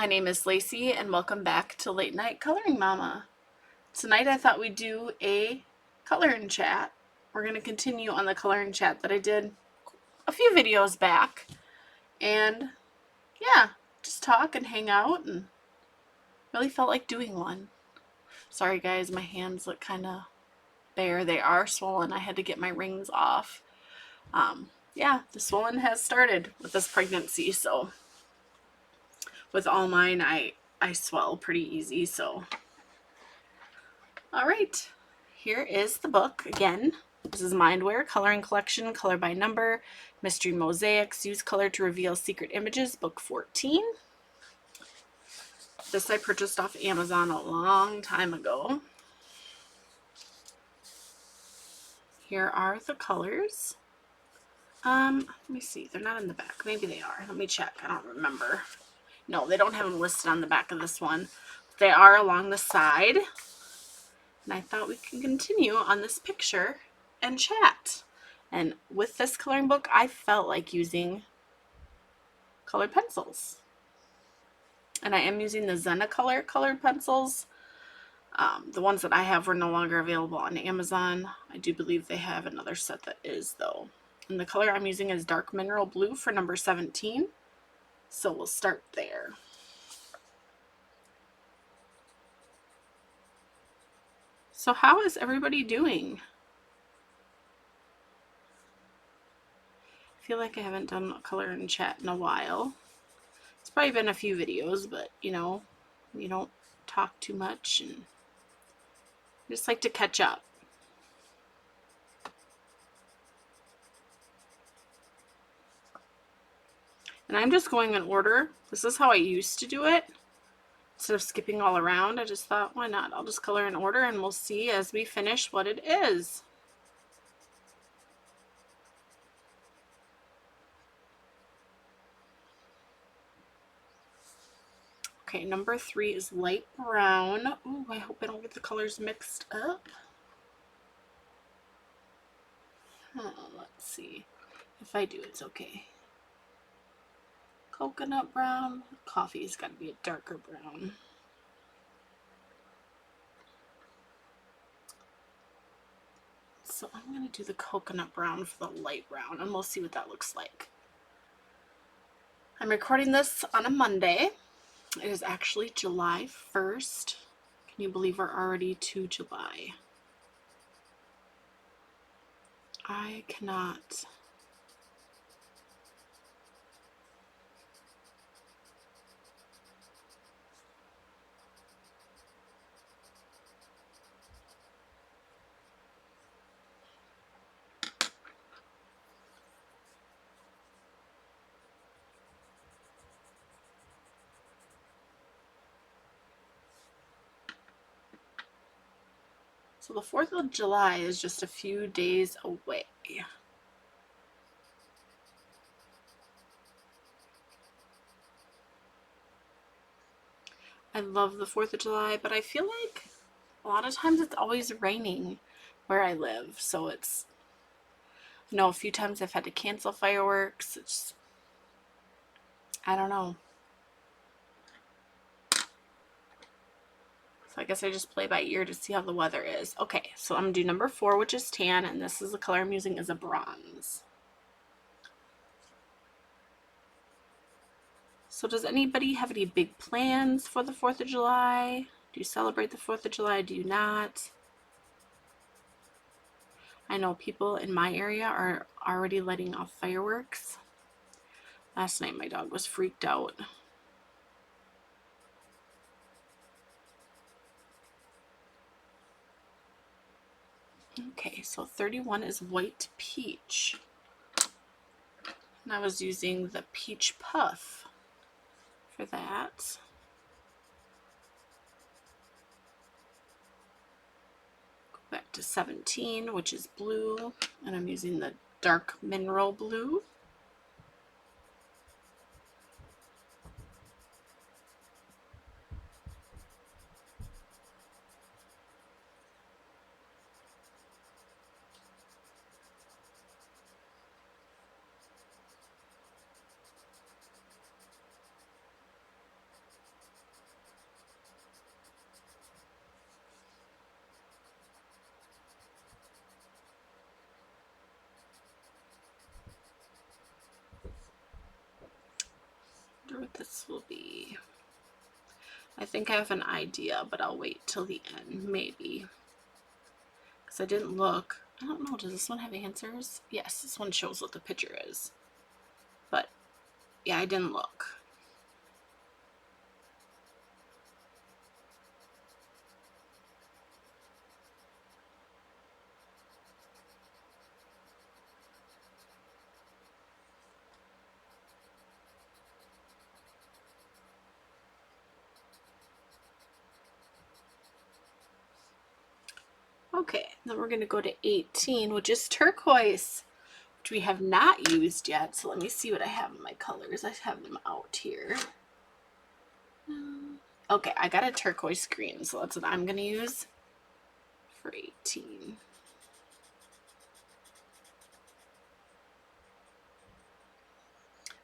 my name is Lacey and welcome back to Late Night Coloring Mama. Tonight I thought we'd do a coloring chat. We're going to continue on the coloring chat that I did a few videos back. And yeah, just talk and hang out, and really felt like doing one. Sorry guys, my hands look kind of bare. They are swollen. I had to get my rings off. Yeah, the swelling has started with this pregnancy, so with all mine, I swell pretty easy, so. All right, here is the book again. This is MindWare, Coloring Collection, Color by Number, Mystery Mosaics, Use Color to Reveal Secret Images, Book 14. This I purchased off Amazon a long time ago. Here are the colors. Let me see, they're not in the back. Maybe they are. Let me check. I don't remember. No, they don't have them listed on the back of this one. They are along the side. And I thought we could continue on this picture and chat. And with this coloring book, I felt like using colored pencils. And I am using the Zenacolor colored pencils. The ones that I have were no longer available on Amazon. I do believe they have another set that is, though. And the color I'm using is dark mineral blue for number 17. So we'll start there. So how is everybody doing? I feel like I haven't done a color and chat in a while. It's probably been a few videos, but you know, you don't talk too much and I just like to catch up. And I'm just going in order. This is how I used to do it. Instead of skipping all around, I just thought, why not? I'll just color in order and we'll see as we finish what it is. Okay, number 3 is light brown. Oh, I hope I don't get the colors mixed up. Let's see. If I do, it's okay. Coconut brown. Coffee's got to be a darker brown. So I'm going to do the coconut brown for the light brown, and we'll see what that looks like. I'm recording this on a Monday. It is actually July 1st. Can you believe we're already to July? I cannot. So the 4th of July is just a few days away. I love the 4th of July, but I feel like a lot of times it's always raining where I live. So it's, you know, a few times I've had to cancel fireworks. It's, I don't know. So I guess I just play by ear to see how the weather is. Okay, so I'm going to do number 4, which is tan, and this is the color I'm using as a bronze. So does anybody have any big plans for the 4th of July? Do you celebrate the 4th of July? Do you not? I know people in my area are already letting off fireworks. Last night my dog was freaked out. Okay, so 31 is white peach. And I was using the peach puff for that. Go back to 17, which is blue, and I'm using the dark mineral blue. wonder what this will be. I think I have an idea, but I'll wait till the end, maybe. Because I didn't look. I don't know, does this one have answers? Yes, this one shows what the picture is. But, yeah, I didn't look. Okay, then we're going to go to 18, which is turquoise, which we have not used yet. So let me see what I have in my colors. I have them out here. Okay, I got a turquoise green, so that's what I'm going to use for 18.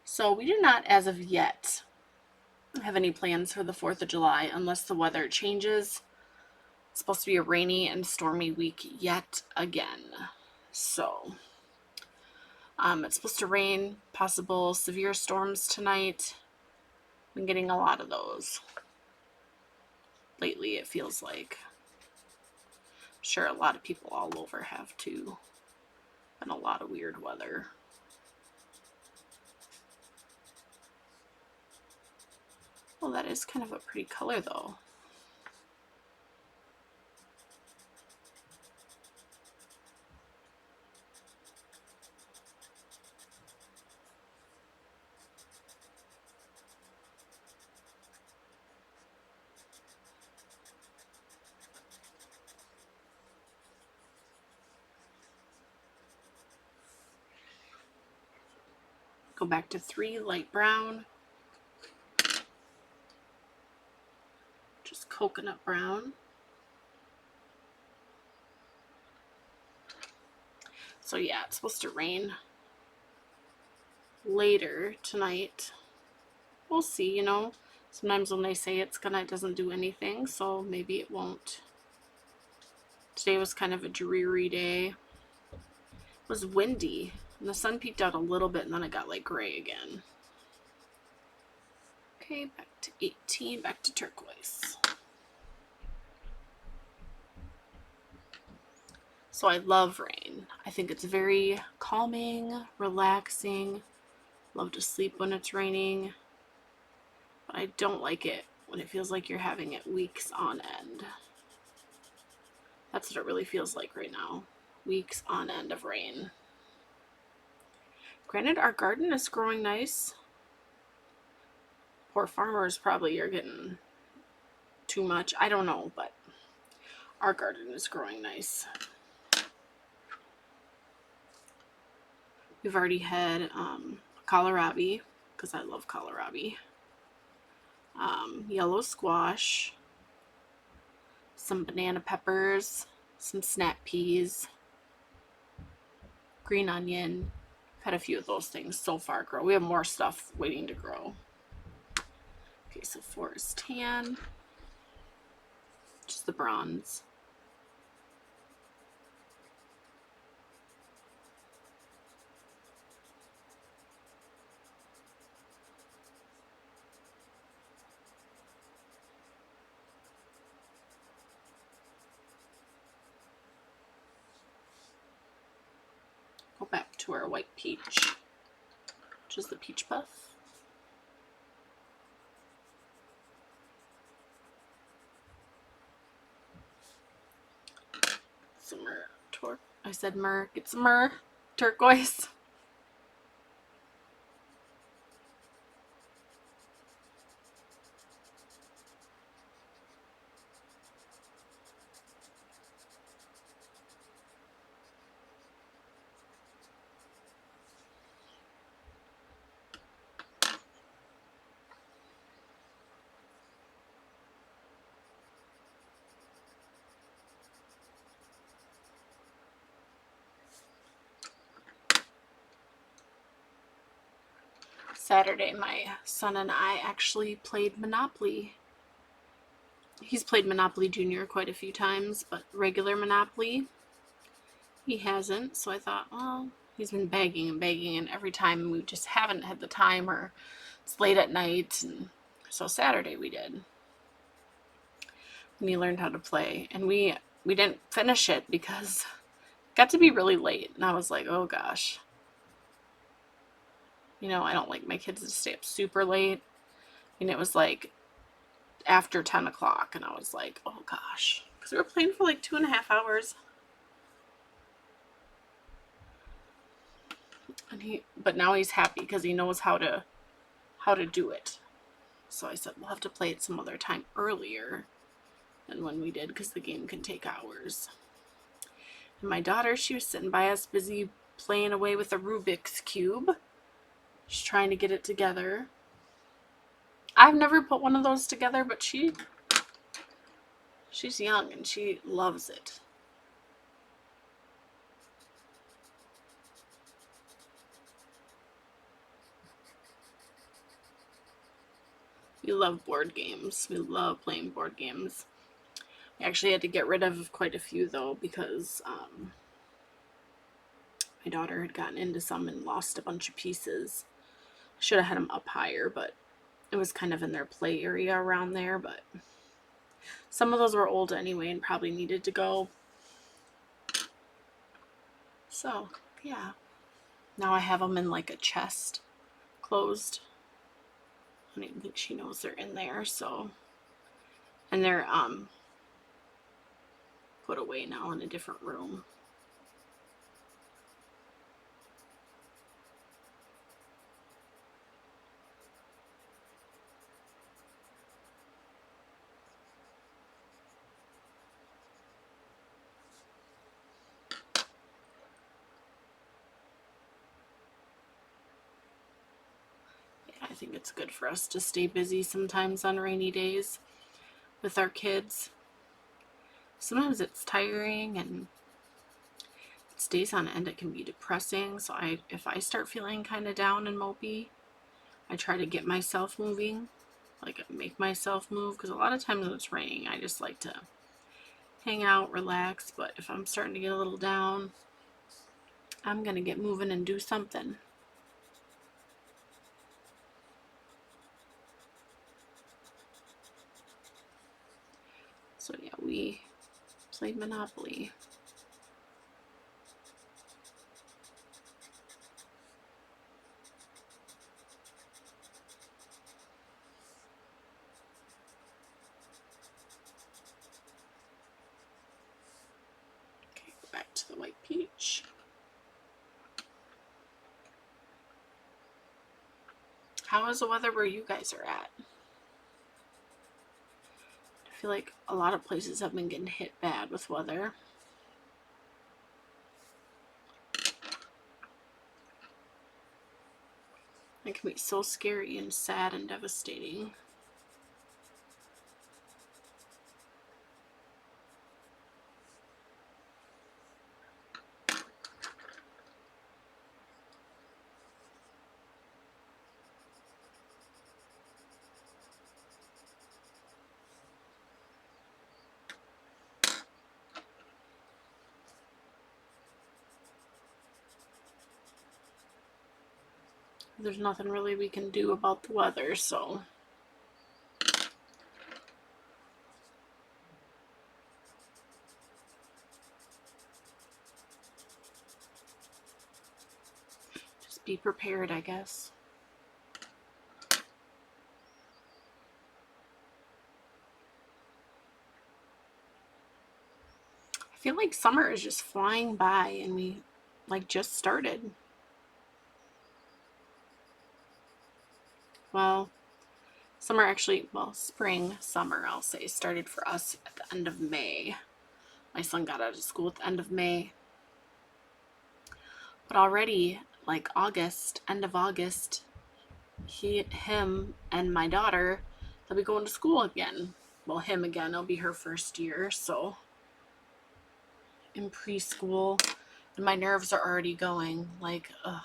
So we do not, as of yet, have any plans for the 4th of July unless the weather changes. It's supposed to be a rainy and stormy week yet again. So it's supposed to rain, possible severe storms tonight. I've been getting a lot of those lately, it feels like. I'm sure a lot of people all over have too. And a lot of weird weather. Well, that is kind of a pretty color though. Go back to 3, light brown. Just coconut brown. So yeah, it's supposed to rain later tonight. We'll see, you know. Sometimes when they say it's gonna, it doesn't do anything, so maybe it won't. Today was kind of a dreary day. It was windy, and the sun peeked out a little bit, and then it got like gray again. Okay, back to 18, back to turquoise. So I love rain. I think it's very calming, relaxing. Love to sleep when it's raining. But I don't like it when it feels like you're having it weeks on end. That's what it really feels like right now. Weeks on end of rain. Granted, our garden is growing nice. Poor farmers probably are getting too much. I don't know, but our garden is growing nice. We've already had kohlrabi, because I love kohlrabi. Yellow squash, some banana peppers, some snap peas, green onion. I've had a few of those things so far grow. We have more stuff waiting to grow. Okay, so 4 is tan, just the bronze. Go back to our white peach, which is the peach puff. Some I said myrrh. It's myrrh. Turquoise. Saturday, my son and I actually played Monopoly. He's played Monopoly Junior quite a few times, but regular Monopoly, he hasn't. So I thought, well, he's been begging and begging, and every time we just haven't had the time, or it's late at night, and so Saturday we did. And he learned how to play, and we didn't finish it because it got to be really late, and I was like, oh gosh. I don't like my kids to stay up super late. And it was like after 10 o'clock, and I was like, oh gosh. Because we were playing for like 2.5 hours. But now he's happy because he knows how to do it. So I said, we'll have to play it some other time earlier than when we did, because the game can take hours. And my daughter, she was sitting by us busy playing away with a Rubik's Cube. She's trying to get it together. I've never put one of those together, but she's young and she loves it. We love board games. We love playing board games. I actually had to get rid of quite a few, though, because my daughter had gotten into some and lost a bunch of pieces. I should have had them up higher, but it was kind of in their play area around there. But some of those were old anyway and probably needed to go. So, yeah. Now I have them in like a chest, closed. I don't even think she knows they're in there, so. And they're put away now in a different room. I think it's good for us to stay busy sometimes on rainy days with our kids. Sometimes it's tiring and it stays on end. It can be depressing. So if I start feeling kind of down and mopey, I try to get myself moving, like make myself move, because a lot of times when it's raining, I just like to hang out, relax. But if I'm starting to get a little down, I'm going to get moving and do something. So yeah, we played Monopoly. Okay, back to the white peach. How is the weather where you guys are at? I feel like a lot of places have been getting hit bad with weather. It can be so scary and sad and devastating. There's nothing really we can do about the weather, so just be prepared, I guess. I feel like summer is just flying by and we just started. Well, spring, summer, I'll say, started for us at the end of May. My son got out of school at the end of May. But already, August, end of August, him and my daughter, they'll be going to school again. Well, him again, it'll be her first year, so in preschool. And my nerves are already going, ugh.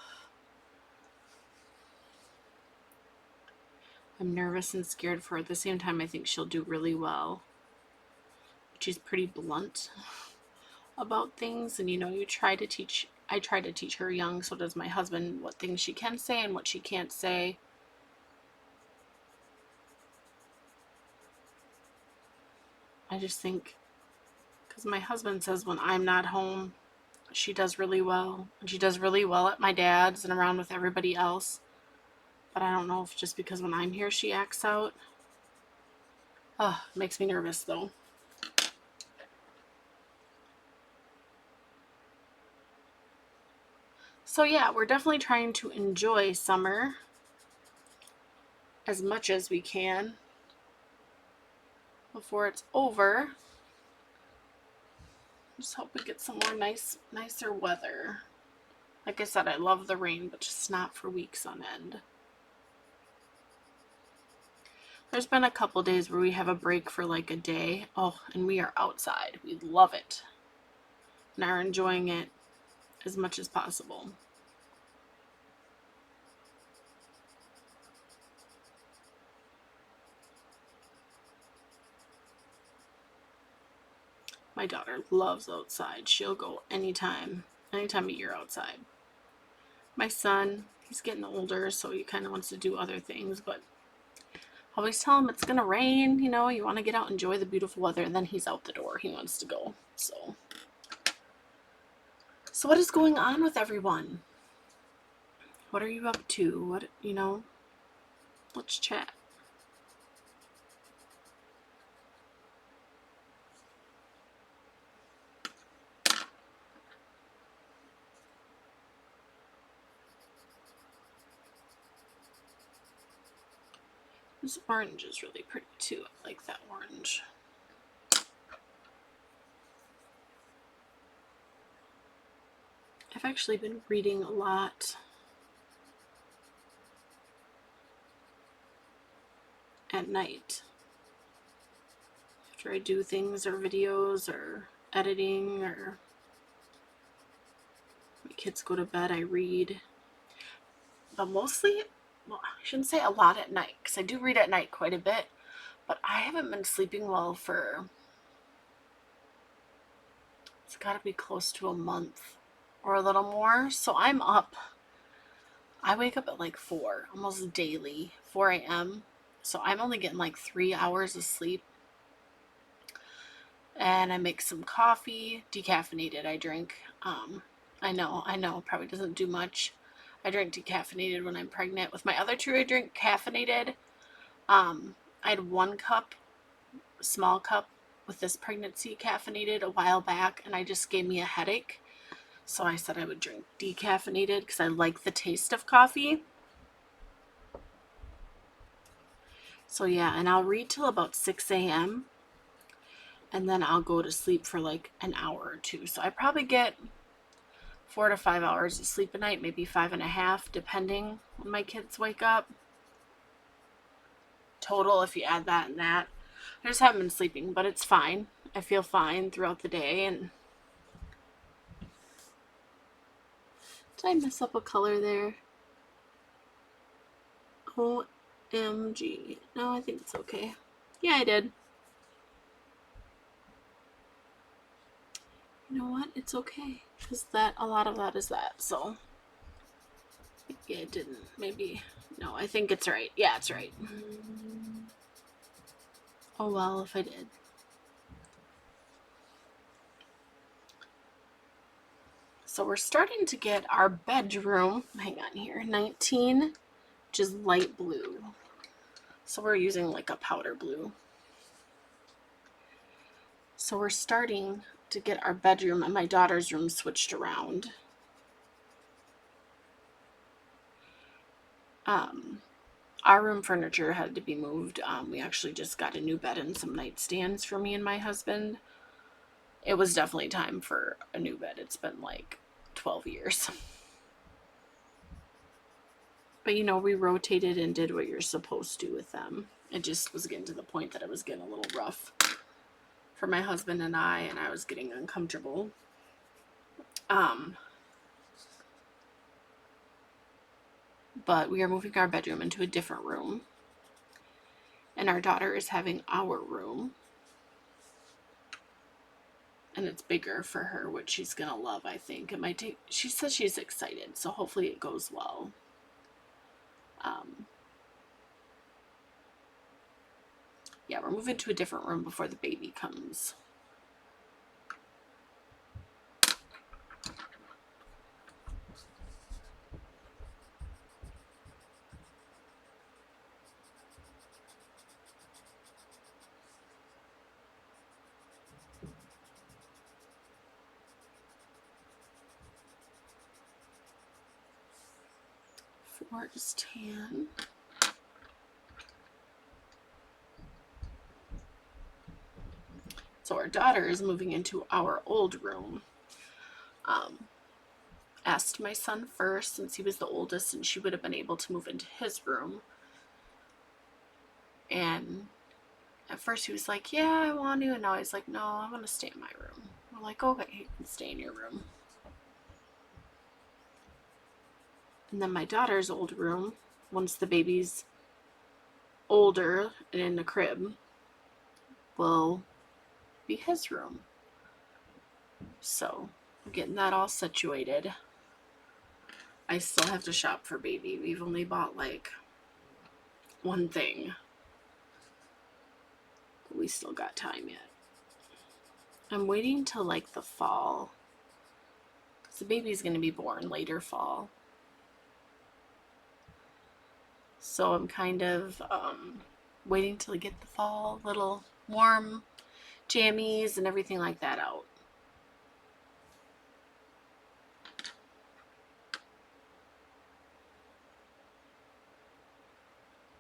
I'm nervous and scared for her. At the same time, I think she'll do really well. She's pretty blunt about things, and I try to teach her young, so does my husband, what things she can say and what she can't say. I just think, because my husband says when I'm not home, she does really well. And she does really well at my dad's and around with everybody else. But I don't know if just because when I'm here she acts out. Oh, makes me nervous though. So yeah, we're definitely trying to enjoy summer as much as we can before it's over. Just hope we get some more nicer weather. Like I said, I love the rain, but just not for weeks on end. There's been a couple days where we have a break for like a day. Oh, and we are outside. We love it. And are enjoying it as much as possible. My daughter loves outside. She'll go anytime of year outside. My son, he's getting older, so he kind of wants to do other things, but I always tell him it's going to rain, you know, you want to get out and enjoy the beautiful weather, and then he's out the door. He wants to go. So what is going on with everyone? What are you up to? What, you know, let's chat. This orange is really pretty too. I like that orange. I've actually been reading a lot at night after I do things or videos or editing, or my kids go to bed, I read. But mostly, well, I shouldn't say a lot at night, because I do read at night quite a bit, but I haven't been sleeping well for, it's got to be close to a month or a little more. So I'm up. I wake up at like 4, almost daily, 4 a.m. So I'm only getting like 3 hours of sleep. And I make some coffee, decaffeinated I drink. I know, probably doesn't do much. I drink decaffeinated when I'm pregnant. With my other 2, I drink caffeinated. I had 1 cup, small cup, with this pregnancy caffeinated a while back, and I just gave me a headache. So I said I would drink decaffeinated because I like the taste of coffee. So yeah, and I'll read till about 6 a.m. and then I'll go to sleep for like an hour or 2. So I probably get 4 to 5 hours of sleep a night, maybe 5.5, depending when my kids wake up. Total, if you add that and that. I just haven't been sleeping, but it's fine. I feel fine throughout the day. And did I mess up a color there? OMG. No, I think it's okay. Yeah, I did. You know what? It's okay. Because a lot of that is that. So, yeah, it didn't. Maybe. No, I think it's right. Yeah, it's right. Oh, well, if I did. So we're starting to get our bedroom, hang on here, 19, which is light blue. So we're using like a powder blue. So we're starting to get our bedroom and my daughter's room switched around. Our room furniture had to be moved. We actually just got a new bed and some nightstands for me and my husband. It was definitely time for a new bed. It's been like 12 years. But you know, we rotated and did what you're supposed to with them. It just was getting to the point that it was getting a little rough for my husband and I was getting uncomfortable. But we are moving our bedroom into a different room. And our daughter is having our room. And it's bigger for her, which she's going to love, I think. It might take, she says she's excited, so hopefully it goes well. Yeah, we're moving to a different room before the baby comes. Four is tan. So our daughter is moving into our old room. Asked my son first, since he was the oldest, and she would have been able to move into his room. And at first he was like, yeah, I want to. And now he's like, no, I want to stay in my room. I'm like, okay, you can stay in your room. And then my daughter's old room, once the baby's older and in the crib, will be his room. So I'm getting that all situated. I still have to shop for baby. We've only bought like one thing. But we still got time yet. I'm waiting till like the fall, because the baby's going to be born later fall. So I'm kind of waiting till I get the fall little warm jammies and everything like that out.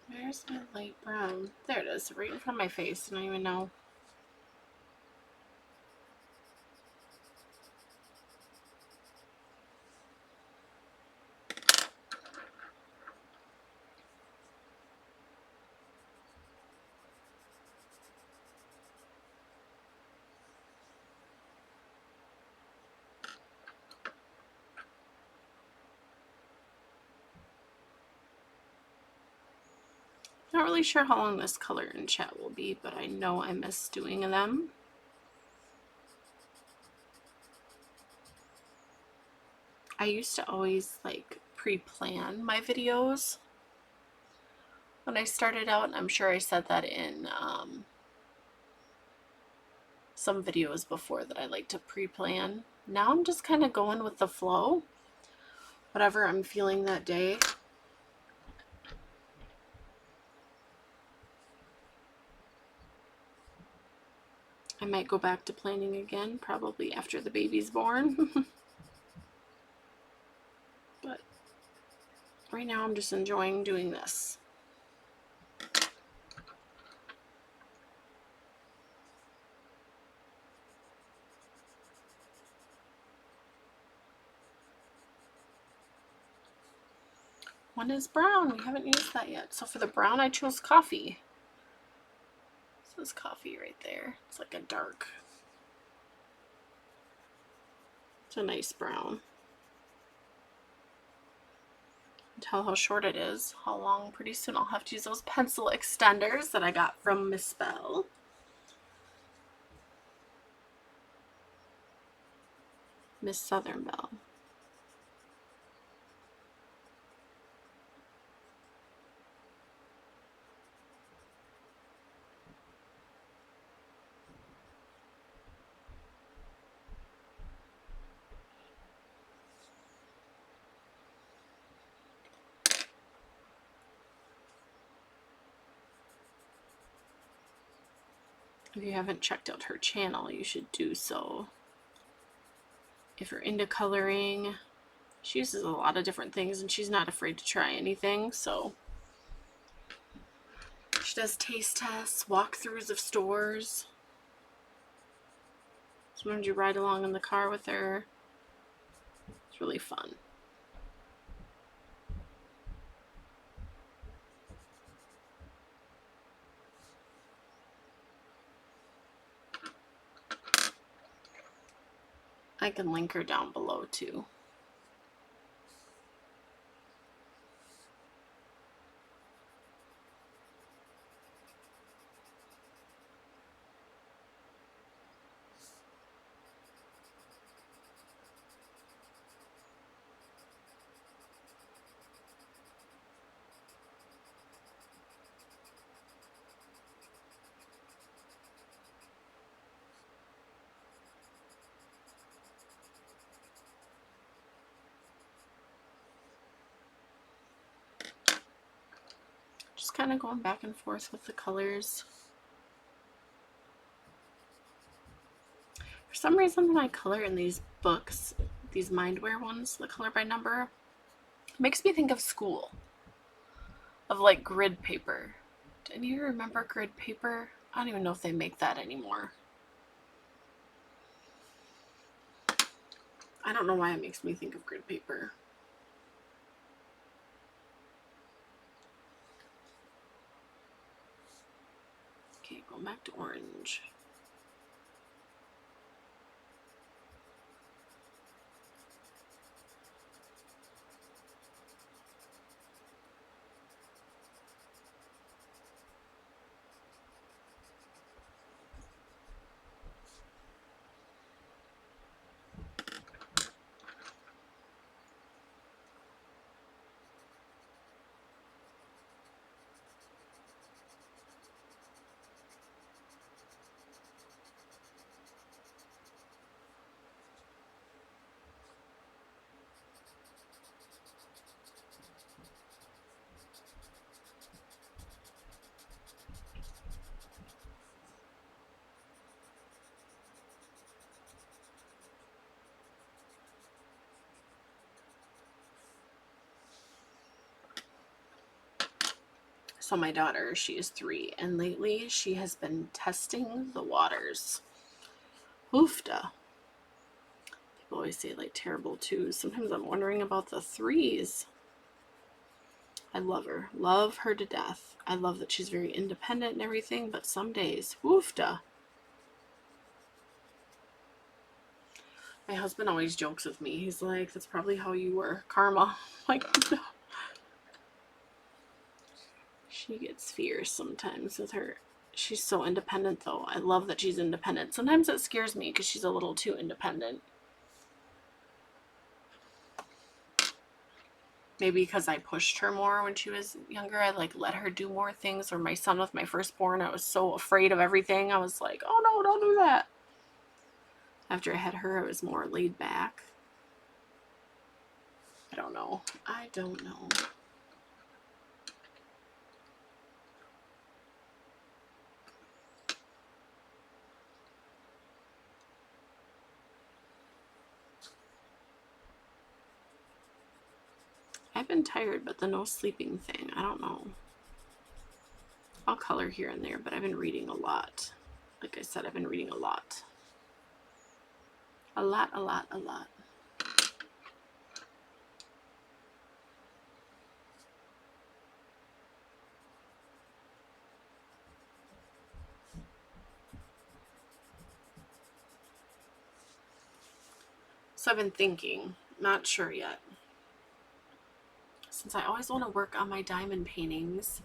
Where's my light brown? There it is, right in front of my face. I don't even know. Not really sure how long this color and chat will be, but I know I miss doing them. I used to always like pre-plan my videos when I started out, and I'm sure I said that in some videos before, that I like to pre-plan. Now I'm just kind of going with the flow, whatever I'm feeling that day. I might go back to planning again, probably after the baby's born. But right now I'm just enjoying doing this. One is brown. We haven't used that yet. So for the brown, I chose coffee. This is coffee right there. It's like a dark. It's a nice brown. Tell how short it is, how long. Pretty soon I'll have to use those pencil extenders that I got from Miss Bell. Miss Southern Bell. If you haven't checked out her channel, you should do so. If you're into coloring, she uses a lot of different things and she's not afraid to try anything. So she does taste tests, walkthroughs of stores. Sometimes you ride along in the car with her. It's really fun. I can link her down below too. just kind of going back and forth with the colors. For some reason, when I color in these books, these MindWare ones, the color by number, it makes me think of school, of like grid paper. Do any of you remember grid paper? I don't even know if they make that anymore. I don't know why it makes me think of grid paper. Okay, going back to orange. So my daughter, she is 3, and lately she has been testing the waters. Oofda. People always say like terrible 2s. Sometimes I'm wondering about the 3s. I love her to death. I love that she's very independent and everything, but some days, woofda. My husband always jokes with me. He's like, that's probably how you were, Karma. Like, no. She gets fierce sometimes with her. She's so independent, though. I love that she's independent. Sometimes it scares me because she's a little too independent. Maybe because I pushed her more when she was younger. I like let her do more things. Or my son with my firstborn, I was so afraid of everything. I was like, oh no, don't do that. After I had her, I was more laid back. I don't know. I've been tired, but the no sleeping thing, I don't know. I'll color here and there, but I've been reading a lot. Like I said, I've been reading a lot. A lot. So I've been thinking, not sure yet. Since I always want to work on my diamond paintings,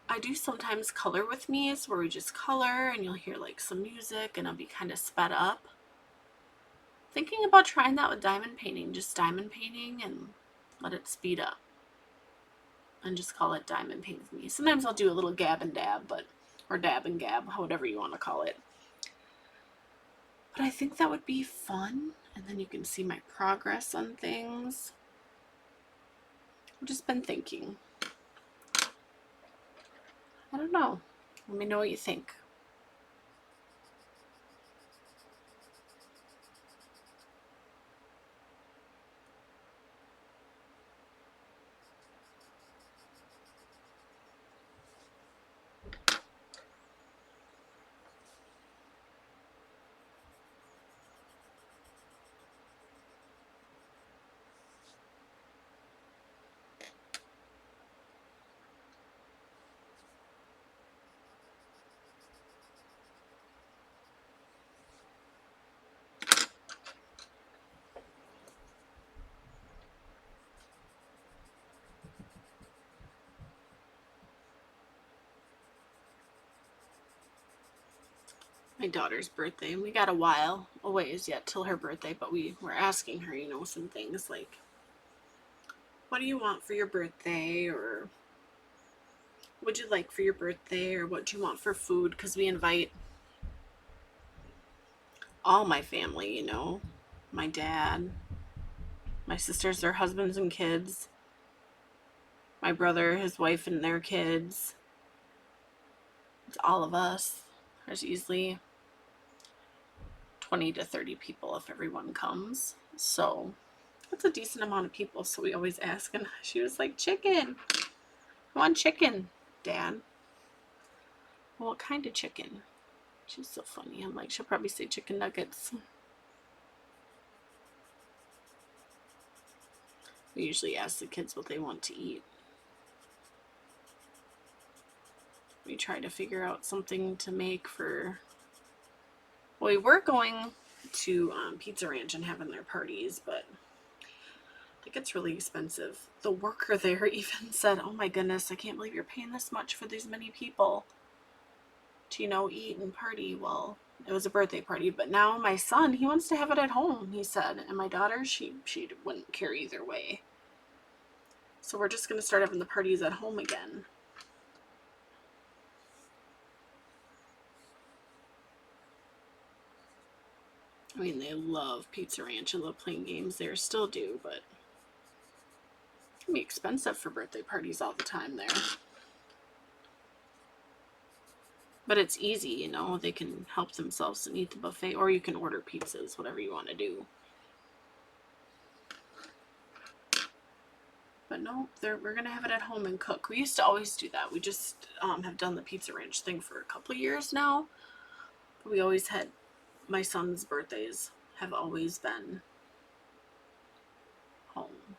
I do sometimes color with me's where we just color and you'll hear like some music and I'll be kind of sped up. Thinking about trying that with diamond painting, just diamond painting and let it speed up. And just call it diamond paint with me. Sometimes I'll do a little gab and dab, or dab and gab, whatever you want to call it. But I think that would be fun. And then you can see my progress on things. I've just been thinking. I don't know. Let me know what you think. My daughter's birthday, and we got a ways yet till her birthday, but we were asking her, some things like, what do you want for your birthday, or what would you like for your birthday, or what do you want for food, because we invite all my family, my dad, my sisters, their husbands and kids. My brother, his wife, and their kids. It's all of us. There's easily 20 to 30 people if everyone comes. So that's a decent amount of people. So we always ask, and she was like, chicken. I want chicken, Dad. Well, what kind of chicken? She's so funny. I'm like, she'll probably say chicken nuggets. We usually ask the kids what they want to eat. We try to figure out something to make for... Well, we were going to Pizza Ranch and having their parties, but it gets really expensive. The worker there even said, oh my goodness, I can't believe you're paying this much for these many people to, eat and party. Well, it was a birthday party, but now my son, he wants to have it at home, he said. And my daughter, she wouldn't care either way. So we're just going to start having the parties at home again. I mean, they love Pizza Ranch and love playing games there, still do, but it can be expensive for birthday parties all the time there. But it's easy, they can help themselves and eat the buffet, or you can order pizzas, whatever you want to do. But no, we're going to have it at home and cook. We used to always do that. We just have done the Pizza Ranch thing for a couple of years now. But we always had, my son's birthdays have always been home.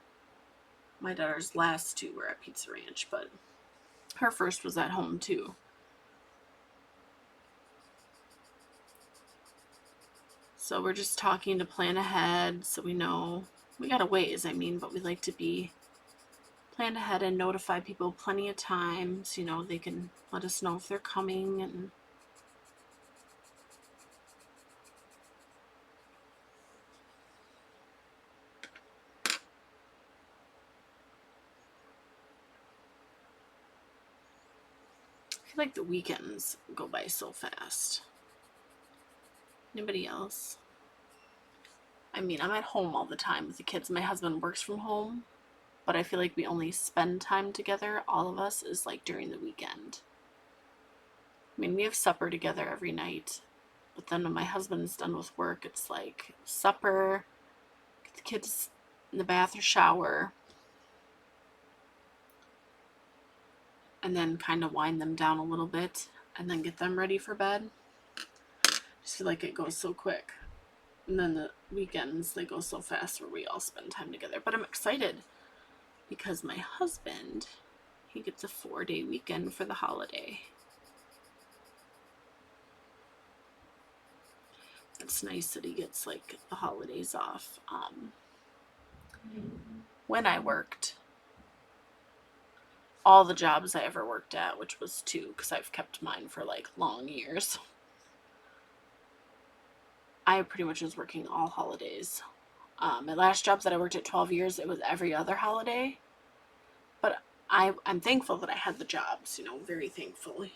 My daughter's last two were at Pizza Ranch, but her first was at home too. So we're just talking to plan ahead so we know. We got a ways, but we like to plan ahead and notify people plenty of time so, they can let us know if they're coming. And I feel like the weekends go by so fast. Anybody else? I'm at home all the time with the kids. My husband works from home, but I feel like we only spend time together, all of us, is like during the weekend. We have supper together every night, but then when my husband's done with work, it's like supper, get the kids in the bath or shower, and then kind of wind them down a little bit, and then get them ready for bed. I just feel like it goes so quick. And then the weekends, they go so fast where we all spend time together. But I'm excited because my husband, he gets a 4-day weekend for the holiday. It's nice that he gets like the holidays off. When I worked, all the jobs I ever worked at, which was 2, because I've kept mine for like long years, I pretty much was working all holidays. My last jobs that I worked at 12 years, it was every other holiday. But I'm thankful that I had the jobs, very thankful.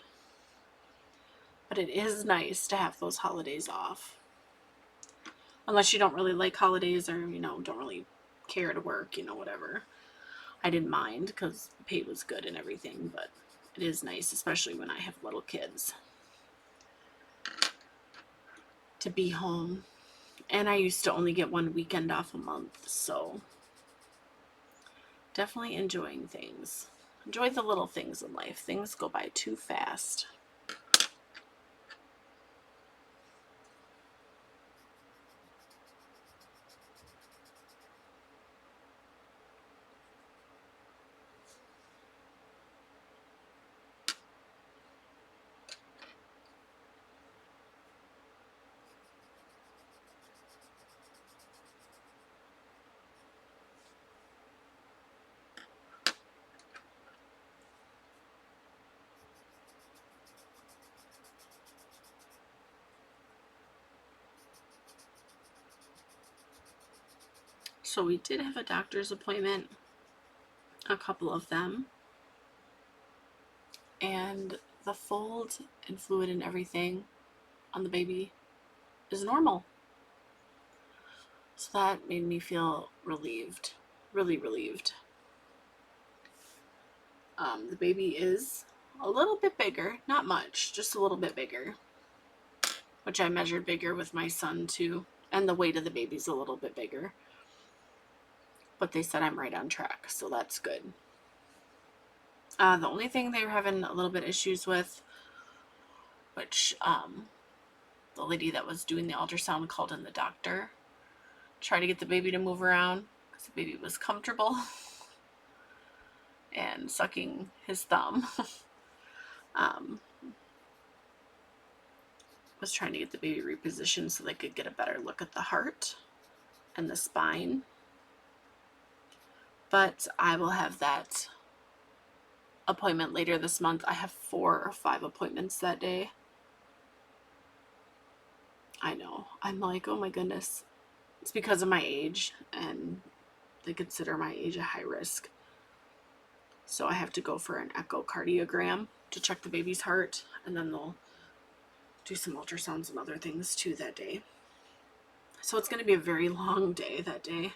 But it is nice to have those holidays off. Unless you don't really like holidays or, don't really care to work, whatever. I didn't mind because the pay was good and everything, but it is nice, especially when I have little kids, to be home. And I used to only get 1 weekend off a month, so definitely enjoying things. Enjoy the little things in life. Things go by too fast. So we did have a doctor's appointment, a couple of them, and the fold and fluid and everything on the baby is normal. So that made me feel relieved, really relieved. The baby is a little bit bigger, not much, just a little bit bigger, which I measured bigger with my son too. And the weight of the baby's a little bit bigger. But they said I'm right on track, so that's good. The only thing they were having a little bit issues with, which the lady that was doing the ultrasound called in the doctor, tried to get the baby to move around because the baby was comfortable and sucking his thumb. Was trying to get the baby repositioned so they could get a better look at the heart and the spine. But I will have that appointment later this month. I have 4 or 5 appointments that day. I know. I'm like, oh my goodness. It's because of my age, and they consider my age a high risk. So I have to go for an echocardiogram to check the baby's heart, and then they'll do some ultrasounds and other things too that day. So it's going to be a very long day that day.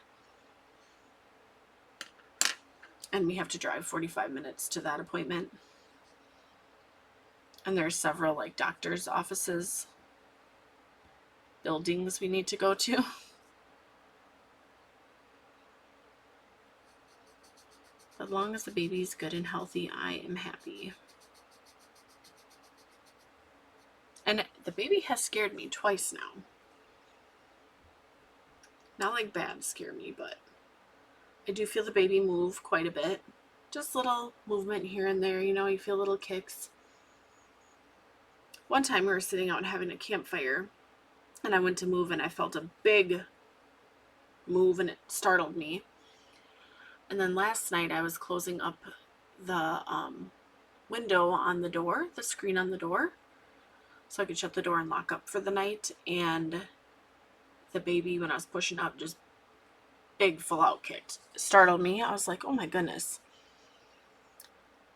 And we have to drive 45 minutes to that appointment. And there are several like doctor's offices, buildings we need to go to. As long as the baby's good and healthy, I am happy. And the baby has scared me twice now. Not like bad scare me, but I do feel the baby move quite a bit. Just little movement here and there, you know, you feel little kicks. One time we were sitting out and having a campfire, and I went to move and I felt a big move and it startled me. And then last night I was closing up the window on the door, the screen on the door, so I could shut the door and lock up for the night. And the baby, when I was pushing up, just big full out kicked. Startled me. I was like, oh my goodness.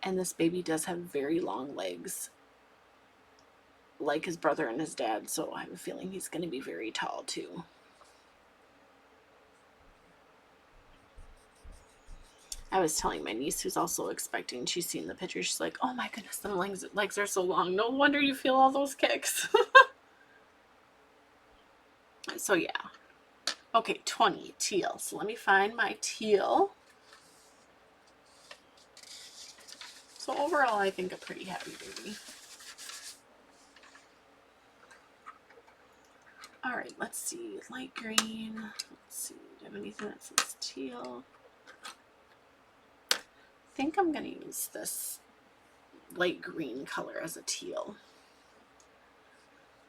And this baby does have very long legs, like his brother and his dad, so I have a feeling he's going to be very tall too. I was telling my niece, who's also expecting, she's seen the picture, she's like, oh my goodness, them legs are so long. No wonder you feel all those kicks. So yeah. Okay, 20, teal. So let me find my teal. So overall, I think a pretty happy baby. All right, let's see. Light green. Let's see. Do I have anything that says teal? I think I'm going to use this light green color as a teal.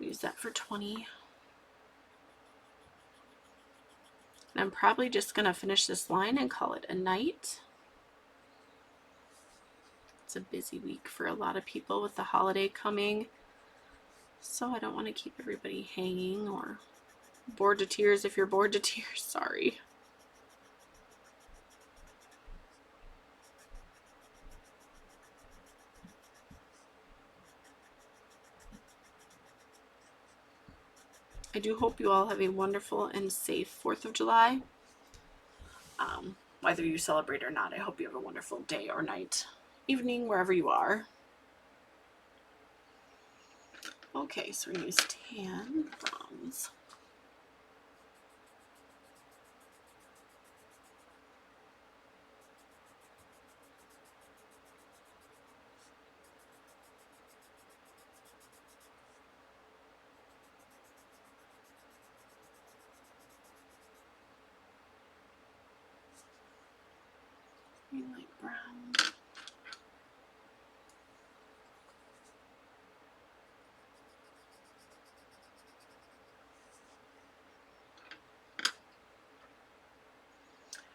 Use that for 20. And I'm probably just going to finish this line and call it a night. It's a busy week for a lot of people with the holiday coming. So I don't want to keep everybody hanging or bored to tears. If you're bored to tears, sorry. I do hope you all have a wonderful and safe 4th of July. Whether you celebrate or not, I hope you have a wonderful day or night, evening, wherever you are. Okay, so we're going to use tan browns. Light brown.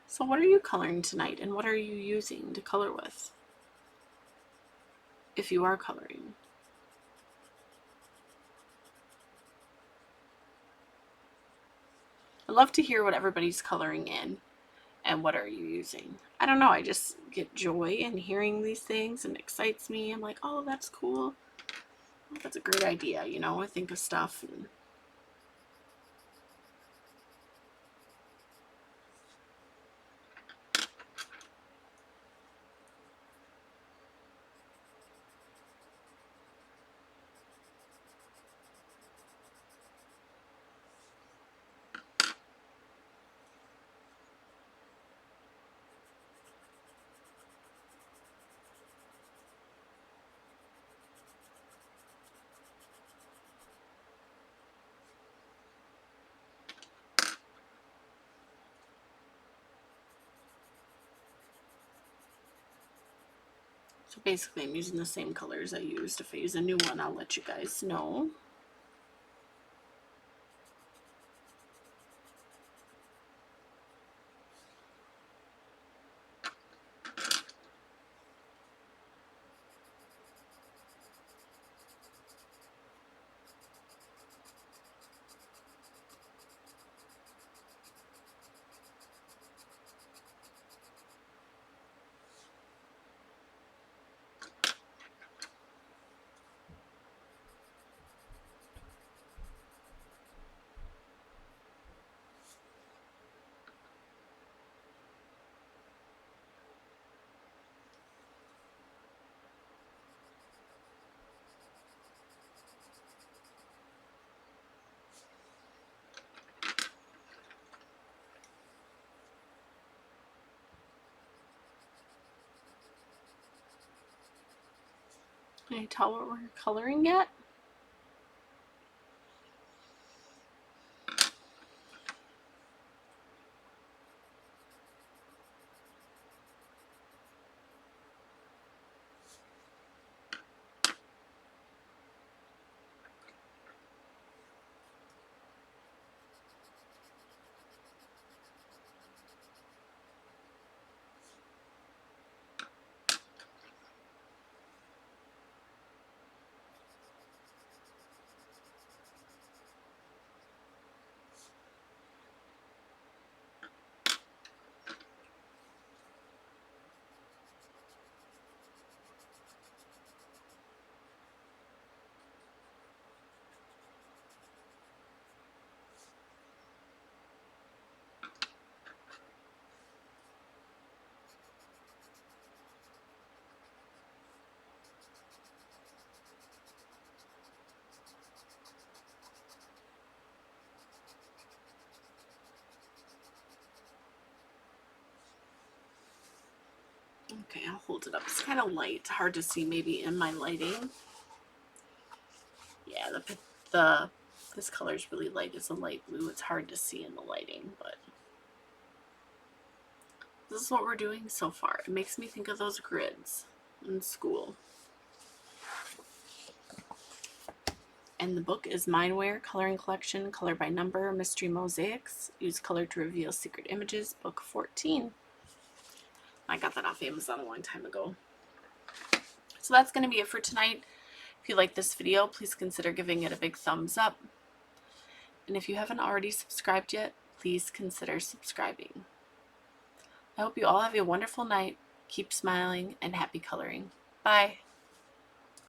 So what are you coloring tonight, and what are you using to color with, if you are coloring? I'd love to hear what everybody's coloring in and what are you using. I don't know, I just get joy in hearing these things and it excites me. I'm like, oh, that's cool. Oh, that's a great idea, you know, I think of stuff. And So basically I'm using the same colors I used. If I use a new one, I'll let you guys know. Can you tell what we're coloring yet? Okay, I'll hold it up. It's kind of light, hard to see maybe in my lighting. Yeah, this color is really light. It's a light blue. It's hard to see in the lighting, but this is what we're doing so far. It makes me think of those grids in school. And the book is MindWare Coloring Collection, Color by Number, Mystery Mosaics. Use color to reveal secret images, book 14. I got that off Amazon a long time ago. So that's going to be it for tonight. If you like this video, please consider giving it a big thumbs up. And if you haven't already subscribed yet, please consider subscribing. I hope you all have a wonderful night. Keep smiling and happy coloring. Bye.